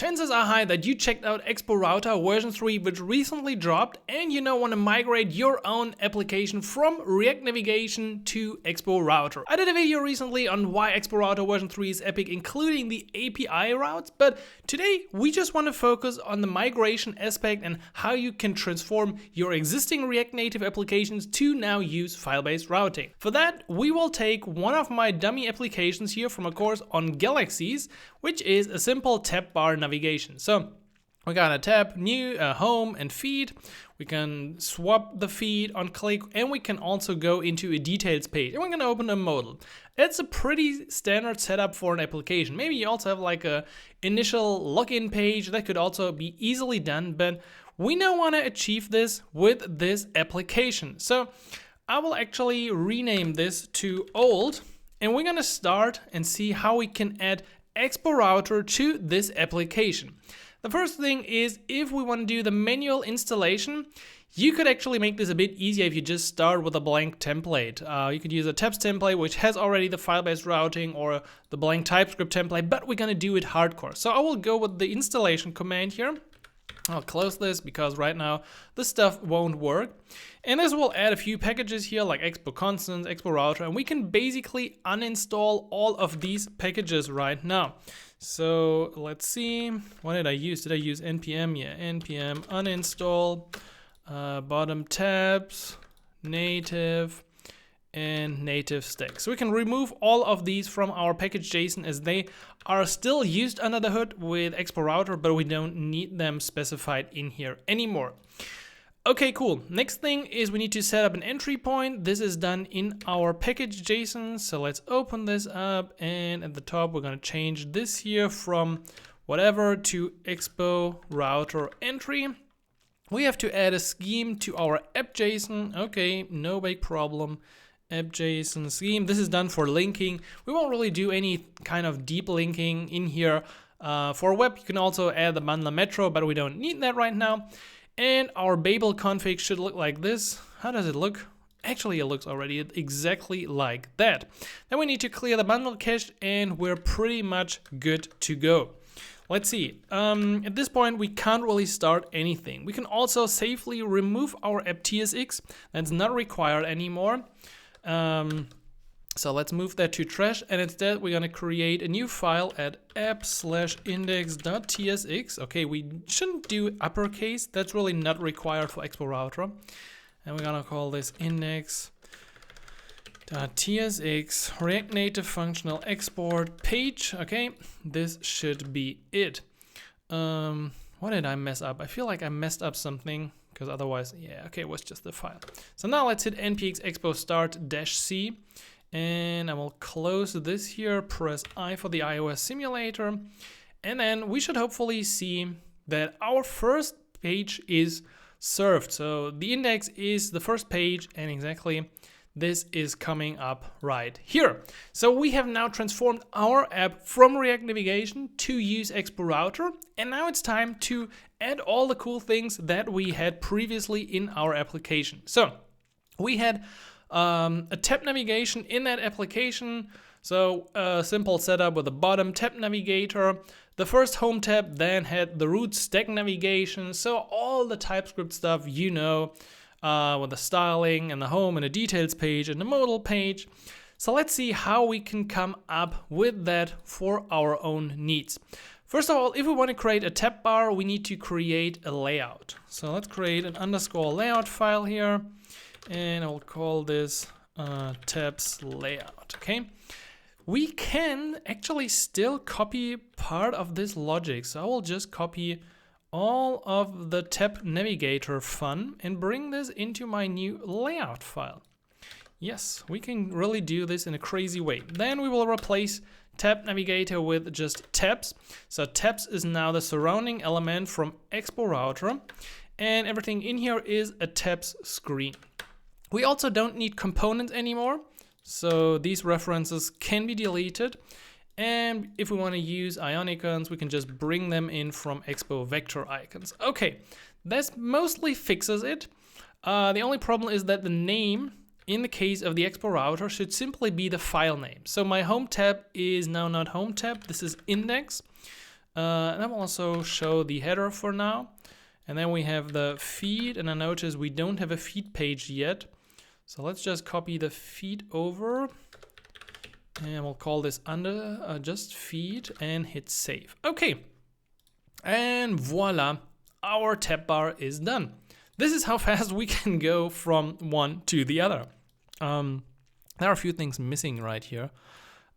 Chances are high that you checked out Expo Router version 3, which recently dropped, and you now want to migrate your own application from React Navigation to Expo Router. I did a video recently on why Expo Router version 3 is epic, including the API routes, but today we just want to focus on the migration aspect and how you can transform your existing React Native applications to now use file-based routing. For that, we will take one of my dummy applications here from a course on galaxies, which is a simple tab bar navigation. So we got a tab, new, home and feed. We can swap the feed on click, and we can also go into a details page, and we're gonna open a modal. It's a pretty standard setup for an application. Maybe you also have like a initial login page that could also be easily done, but we now want to achieve this with this application. So I will actually rename this to old, and we're gonna start and see how we can add Expo Router to this application. The first thing is, if we want to do the manual installation, you could actually make this a bit easier if you just start with a blank template. You could use a tabs template, which has already the file-based routing, or the blank TypeScript template, but we're gonna do it hardcore. So I will go with the installation command here. I'll close this because right now this stuff won't work. And this will add a few packages here like Expo Constants, Expo Router, and we can basically uninstall all of these packages right now. So let's see, what did I use? Did I use npm? Yeah, npm uninstall, bottom tabs, native, and native stack. So we can remove all of these from our package.json as they are still used under the hood with Expo Router, but we don't need them specified in here anymore. Okay, cool. Next thing is we need to set up an entry point. This is done in our package.json. So let's open this up, and at the top we're gonna change this here from whatever to Expo Router entry. We have to add a scheme to our app.json. Okay, no big problem. App.json scheme. This is done for linking. We won't really do any kind of deep linking in here. For web, you can also add the bundler metro, but we don't need that right now. And our Babel config should look like this. How does it look? Actually, it looks already exactly like that. Then we need to clear the bundle cache, and we're pretty much good to go. Let's see. At this point, we can't really start anything. We can also safely remove our app.tsx. That's not required anymore. So let's move that to trash, and instead we're gonna create a new file at app/index.tsx. Okay, we shouldn't do uppercase. That's really not required for Expo Router. And we're gonna call this index.tsx React Native functional export page. Okay, this should be it. What did I mess up? I feel like I messed up something, because otherwise, yeah, okay, it was just the file. So now let's hit npx expo start-c, and I will close this here, press I for the iOS simulator, and then we should hopefully see that our first page is served. So the index is the first page, and exactly this is coming up right here. So we have now transformed our app from React Navigation to use Expo Router, and now it's time to add all the cool things that we had previously in our application. So we had a tab navigation in that application. So a simple setup with a bottom tab navigator. The first home tab then had the root stack navigation. So all the TypeScript stuff, you know, with the styling and the home and the details page and the modal page. So let's see how we can come up with that for our own needs. First of all, if we want to create a tab bar, we need to create a layout. So let's create an underscore layout file here, and I'll call this tabs layout. Okay. We can actually still copy part of this logic. So I will just copy all of the tab navigator fun and bring this into my new layout file. Yes, we can really do this in a crazy way. Then we will replace tab navigator with just tabs. So tabs is now the surrounding element from Expo Router, and everything in here is a tabs screen. We also don't need components anymore, so these references can be deleted. And if we want to use icons, we can just bring them in from Expo Vector Icons. Okay, this mostly fixes it. The only problem is that the name in the case of the Expo Router should simply be the file name. So my home tab is now not home tab, this is index. And I will also show the header for now. And then we have the feed, and I notice we don't have a feed page yet. So let's just copy the feed over, and we'll call this under just feed and hit save. Okay, and voila, our tab bar is done. This is how fast we can go from one to the other. There are a few things missing right here.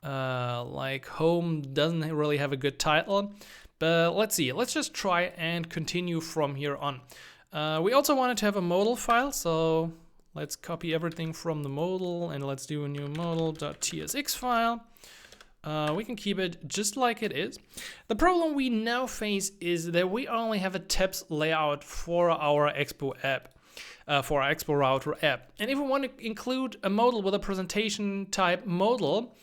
Like home doesn't really have a good title, but let's see. Let's just try and continue from here on. We also wanted to have a modal file, so let's copy everything from the modal and let's do a new modal.tsx file. We can keep it just like it is. The problem we now face is that we only have a tabs layout for our Expo app. For our Expo Router app. And if we want to include a modal with a presentation type modal,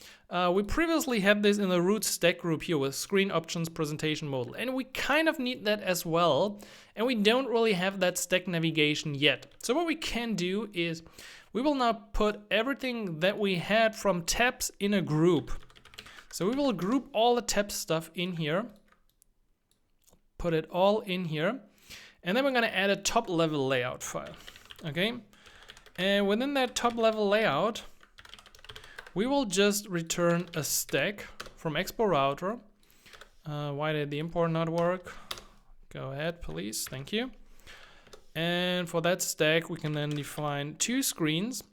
we previously had this in the root stack group here with screen options presentation modal. And we kind of need that as well. And we don't really have that stack navigation yet. So what we can do is we will now put everything that we had from tabs in a group. So we will group all the tab stuff in here. Put it all in here. And then we're going to add a top level layout file. Okay. And within that top level layout, we will just return a stack from Expo Router. Why did the import not work? Go ahead, please. Thank you. And for that stack, we can then define two screens.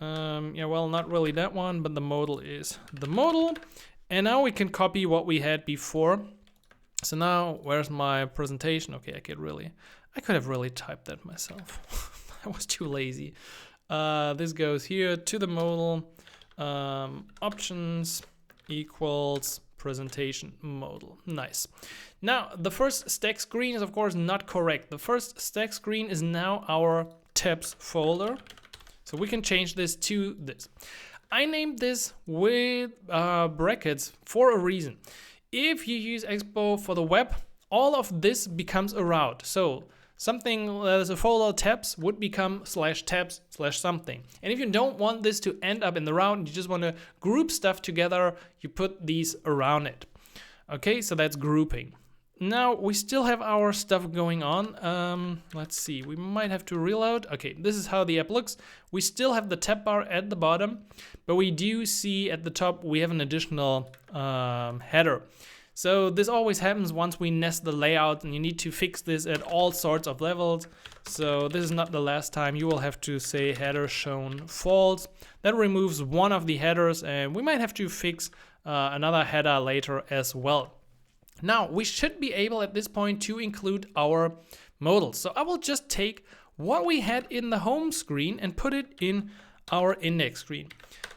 Yeah, well, not really that one, but the modal is the modal. And now we can copy what we had before. So now, where's my presentation? Okay, I could have really typed that myself. I was too lazy. This goes here to the modal, options equals presentation modal. Nice. Now, the first stack screen is of course not correct. The first stack screen is now our tabs folder. So we can change this to this. I named this with brackets for a reason. If you use Expo for the web, all of this becomes a route. So something that is a folder tabs would become /tabs/something. And if you don't want this to end up in the route, you just want to group stuff together, you put these around it. Okay, so that's grouping. Now we still have our stuff going on. Let's see, we might have to reload. Okay, this is how the app looks. We still have the tab bar at the bottom, but we do see at the top we have an additional header. So this always happens once we nest the layout, and you need to fix this at all sorts of levels. So this is not the last time. You will have to say header shown false. That removes one of the headers, and we might have to fix another header later as well. Now we should be able at this point to include our modals. So I will just take what we had in the home screen and put it in our index screen.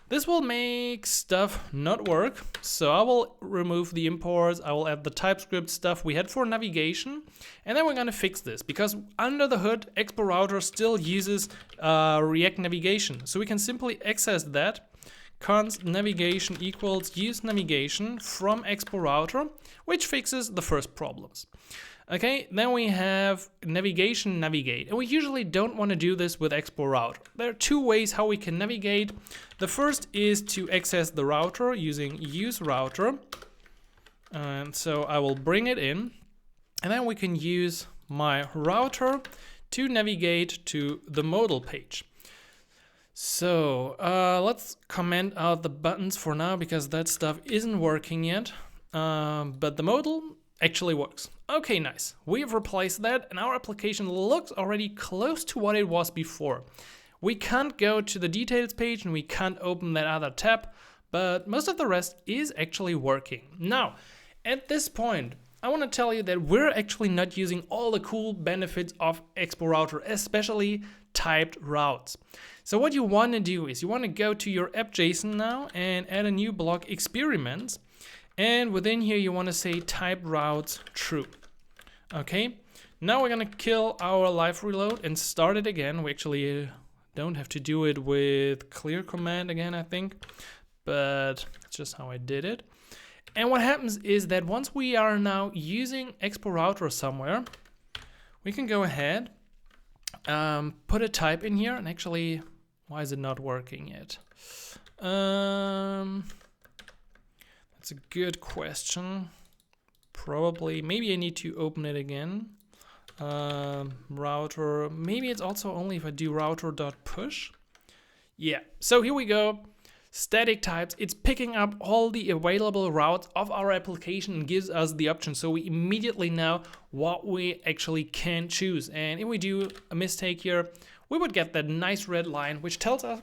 This will make stuff not work. So I will remove the imports. I will add the TypeScript stuff we had for navigation. And then we're going to fix this because under the hood, Expo Router still uses React navigation. So we can simply access that. Const navigation equals use navigation from Expo Router, which fixes the first problems. Okay, then we have navigation navigate, and we usually don't want to do this with Expo Router. There are two ways how we can navigate. The first is to access the router using use router, and so I will bring it in, and then we can use my router to navigate to the modal page. So let's comment out the buttons for now because that stuff isn't working yet, but the modal actually works. Okay, nice. We've replaced that and our application looks already close to what it was before. We can't go to the details page and we can't open that other tab, but most of the rest is actually working. Now, at this point, I want to tell you that we're actually not using all the cool benefits of Expo Router, especially typed routes. So what you want to do is you want to go to your app.json now and add a new block experiments. And within here, you want to say type routes true. Okay, now we're going to kill our live reload and start it again. We actually don't have to do it with clear command again, I think, but it's just how I did it. And what happens is that once we are now using Expo Router somewhere, we can go ahead, put a type in here, and actually, why is it not working yet? That's a good question. probably, maybe I need to open it again. Router, maybe it's also only if I do router.push. Yeah, so here we go. Static types, it's picking up all the available routes of our application and gives us the option, so we immediately know what we actually can choose. And if we do a mistake here, we would get that nice red line which tells us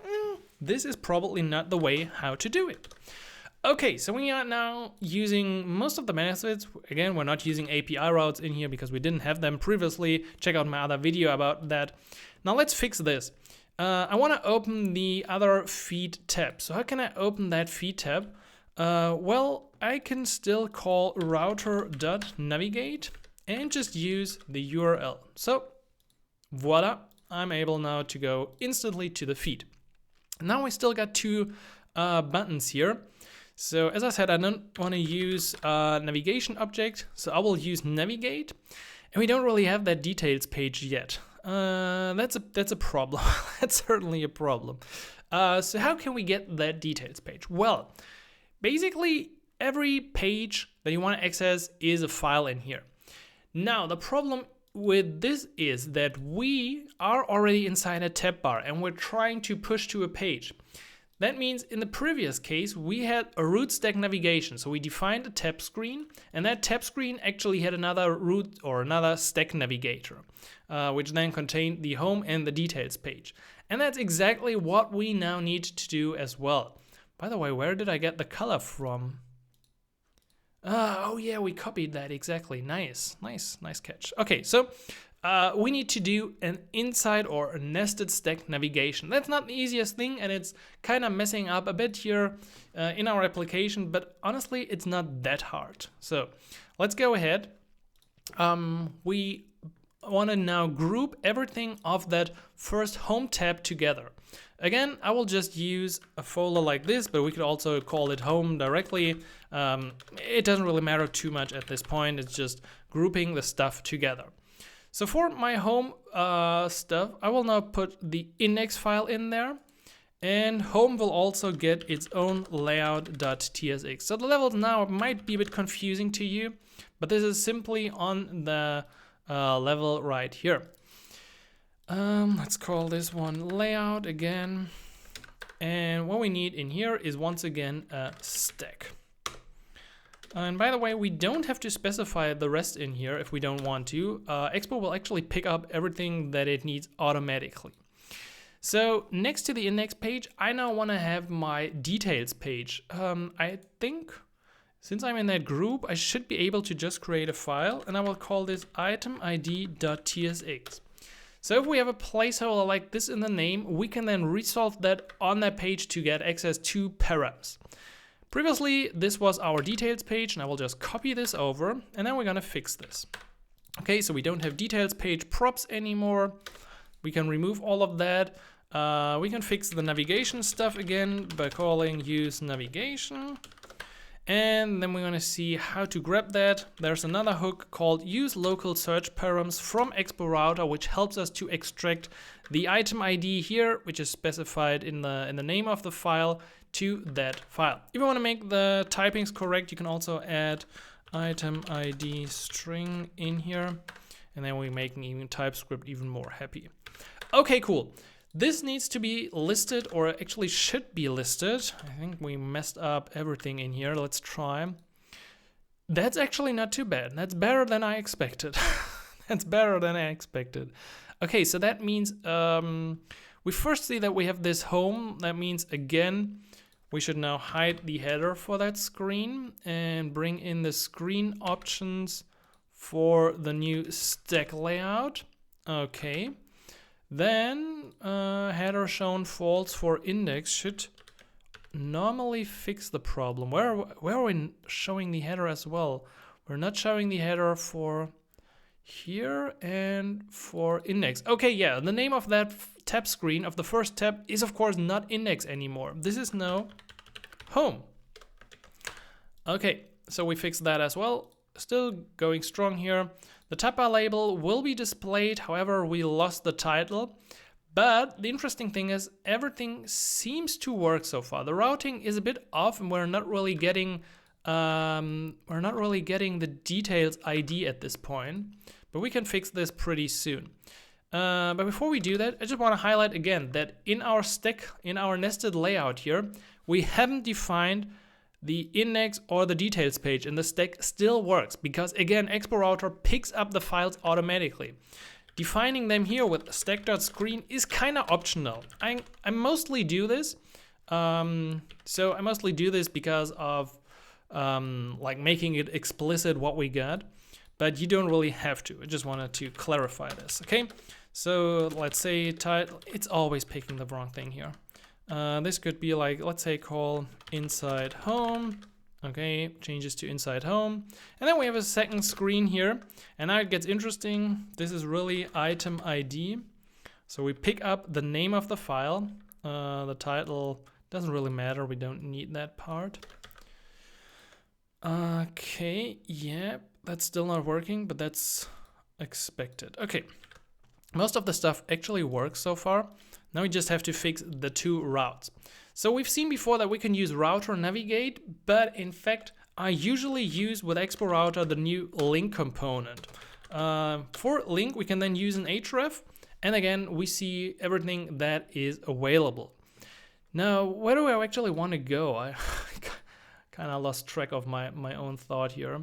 this is probably not the way how to do it. Okay, so we are now using most of the methods. Again, we're not using API routes in here because we didn't have them previously. Check out my other video about that. Now let's fix this. I want to open the other feed tab. So how can I open that feed tab? Well, I can still call router.navigate and just use the URL. So voila, I'm able now to go instantly to the feed. Now we still got two buttons here. So as I said, I don't want to use navigation object, so I will use navigate. And we don't really have that details page yet. That's a problem. That's certainly a problem. So how can we get that details page? Well, basically every page that you want to access is a file in here. Now the problem with this is that we are already inside a tab bar and we're trying to push to a page. That means in the previous case, we had a root stack navigation. So we defined a tab screen, and that tab screen actually had another root or another stack navigator, which then contained the home and the details page. And that's exactly what we now need to do as well. By the way, where did I get the color from? Oh yeah, we copied that exactly. Nice catch. Okay, so we need to do an inside or a nested stack navigation. That's not the easiest thing, and it's kind of messing up a bit here in our application, but honestly, it's not that hard. So let's go ahead. We want to now group everything of that first home tab together. Again, I will just use a folder like this, but we could also call it home directly. It doesn't really matter too much at this point. It's just grouping the stuff together. So for my home stuff, I will now put the index file in there, and home will also get its own layout.tsx. So the levels now might be a bit confusing to you, but this is simply on the level right here. Let's call this one layout again. And what we need in here is once again a stack. And by the way, we don't have to specify the rest in here if we don't want to. Expo will actually pick up everything that it needs automatically. So next to the index page, I now want to have my details page. I think since I'm in that group, I should be able to just create a file, and I will call this itemid.tsx. So if we have a placeholder like this in the name, we can then resolve that on that page to get access to params. Previously, this was our details page, and I will just copy this over, and then we're gonna fix this. Okay, so we don't have details page props anymore. We can remove all of that. We can fix the navigation stuff again by calling use navigation. And then we're gonna see how to grab that. There's another hook called use local search params from Expo Router, which helps us to extract the item ID here, which is specified in the name of the file, to that file. If you want to make the typings correct, you can also add item ID string in here, and then we make even TypeScript even more happy. Okay, cool. This needs to be listed, or actually should be listed. I think we messed up everything in here. Let's try. That's actually not too bad. That's better than I expected. That's better than I expected. Okay, so that means we first see that we have this home. That means, again, we should now hide the header for that screen and bring in the screen options for the new stack layout. Okay. Then header shown false for index should normally fix the problem. Where are we showing the header as well? We're not showing the header for here and for index. Okay, yeah, the name of that tab screen of the first tab is of course not index anymore. This is now home. Okay, so we fixed that as well. Still going strong here. The tab bar label will be displayed, however, we lost the title. But the interesting thing is everything seems to work so far. The routing is a bit off and we're not really getting we're not really getting the details ID at this point, but we can fix this pretty soon. But before we do that, I just want to highlight again that in our stack, in our nested layout here, we haven't defined the index or the details page, and the stack still works because, again, Expo Router picks up the files automatically. Defining them here with stack.screen is kind of optional. I mostly do this. So I mostly do this because of like making it explicit what we got, but you don't really have to. I just wanted to clarify this, okay? So let's say title, it's always picking the wrong thing here. This could be like, let's say call inside home. Okay, changes to inside home. And then we have a second screen here. And now it gets interesting. This is really item ID. So we pick up the name of the file. The title doesn't really matter. We don't need that part. Okay, yeah, that's still not working, but that's expected. Okay, most of the stuff actually works so far. Now we just have to fix the two routes. So we've seen before that we can use router navigate, but in fact, I usually use with Expo Router the new link component. For link, we can then use an href, and again, we see everything that is available. Now, where do I actually want to go? I kind of lost track of my own thought here.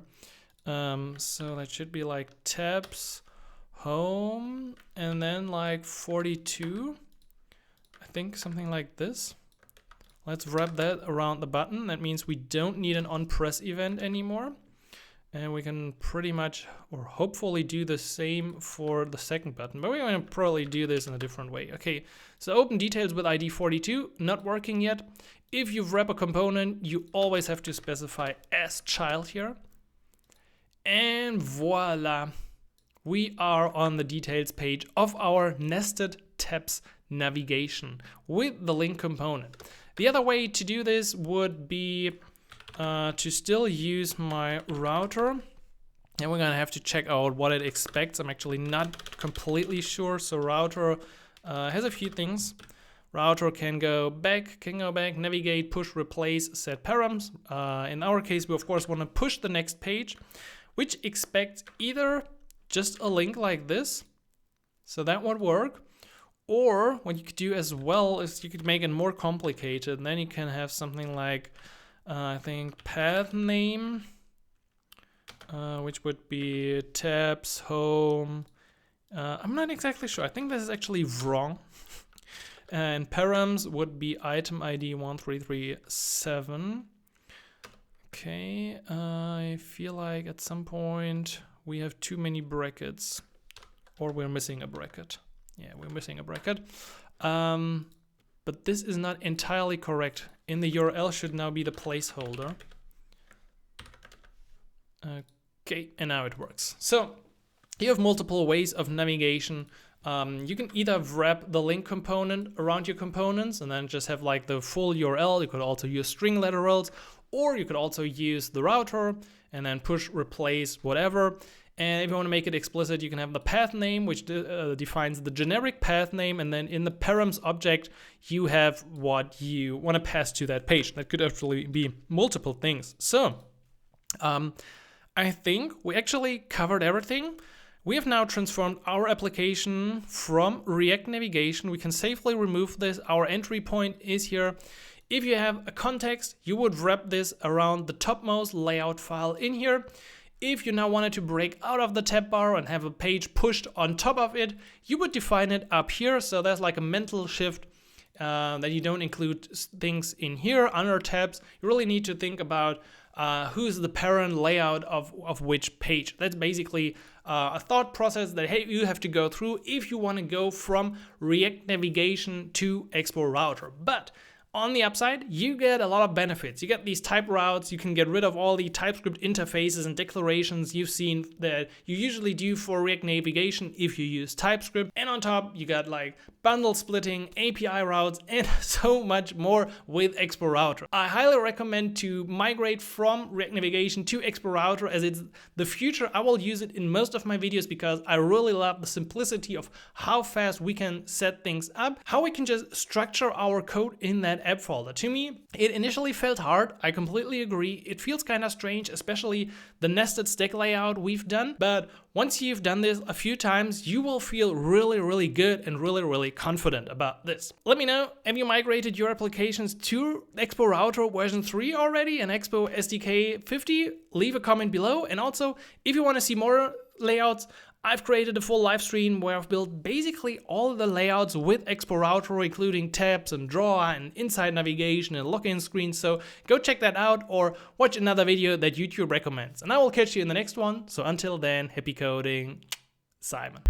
So that should be like tabs, home, and then like 42. I think something like this. Let's wrap that around the button. That means we don't need an on-press event anymore. And we can pretty much, or hopefully, do the same for the second button. But we're going to probably do this in a different way. Okay, so open details with ID 42, not working yet. If you wrap a component, you always have to specify as child here. And voila, we are on the details page of our nested tabs navigation with the link component. The other way to do this would be to still use my router, and we're gonna have to check out what it expects. I'm actually not completely sure. So router has a few things. Router can go back, navigate, push, replace, set params. In our case, we of course want to push the next page, which expects either just a link like this, so that would work, or what you could do as well is you could make it more complicated, and then you can have something like I think path name, which would be tabs, home. I'm not exactly sure. I think this is actually wrong. And params would be item ID 1337. Okay, I feel like at some point we have too many brackets, or we're missing a bracket. Yeah, we're missing a bracket. But this is not entirely correct. In the URL should now be the placeholder. Okay, and now it works. So you have multiple ways of navigation. You can either wrap the link component around your components and then just have like the full URL. You could also use string literals, or you could also use the router and then push, replace, whatever. And if you want to make it explicit, you can have the path name, which defines the generic path name. And then in the params object, you have what you want to pass to that page. That could actually be multiple things. So I think we actually covered everything. We have now transformed our application from React navigation. We can safely remove this. Our entry point is here. If you have a context, you would wrap this around the topmost layout file in here. If you now wanted to break out of the tab bar and have a page pushed on top of it, you would define it up here. So there's like a mental shift that you don't include things in here under tabs. You really need to think about who's the parent layout of which page. That's basically a thought process that you have to go through if you want to go from React navigation to Expo Router. But on the upside, you get a lot of benefits. You get these type routes. You can get rid of all the TypeScript interfaces and declarations you've seen that you usually do for React navigation if you use TypeScript. And on top, you got like bundle splitting, API routes, and so much more with Expo Router. I highly recommend to migrate from React navigation to Expo Router, as it's the future. I will use it in most of my videos because I really love the simplicity of how fast we can set things up, how we can just structure our code in that that app folder. To me, it initially felt hard. I completely agree. It feels kind of strange, especially the nested stack layout we've done. But once you've done this a few times, you will feel really, really good and really, really confident about this. Let me know, have you migrated your applications to Expo Router version 3 already and Expo SDK 50? Leave a comment below. And also, if you want to see more layouts, I've created a full live stream where I've built basically all the layouts with Expo Router, including tabs and drawer and inside navigation and login screens. So go check that out or watch another video that YouTube recommends. And I will catch you in the next one. So until then, happy coding, Simon.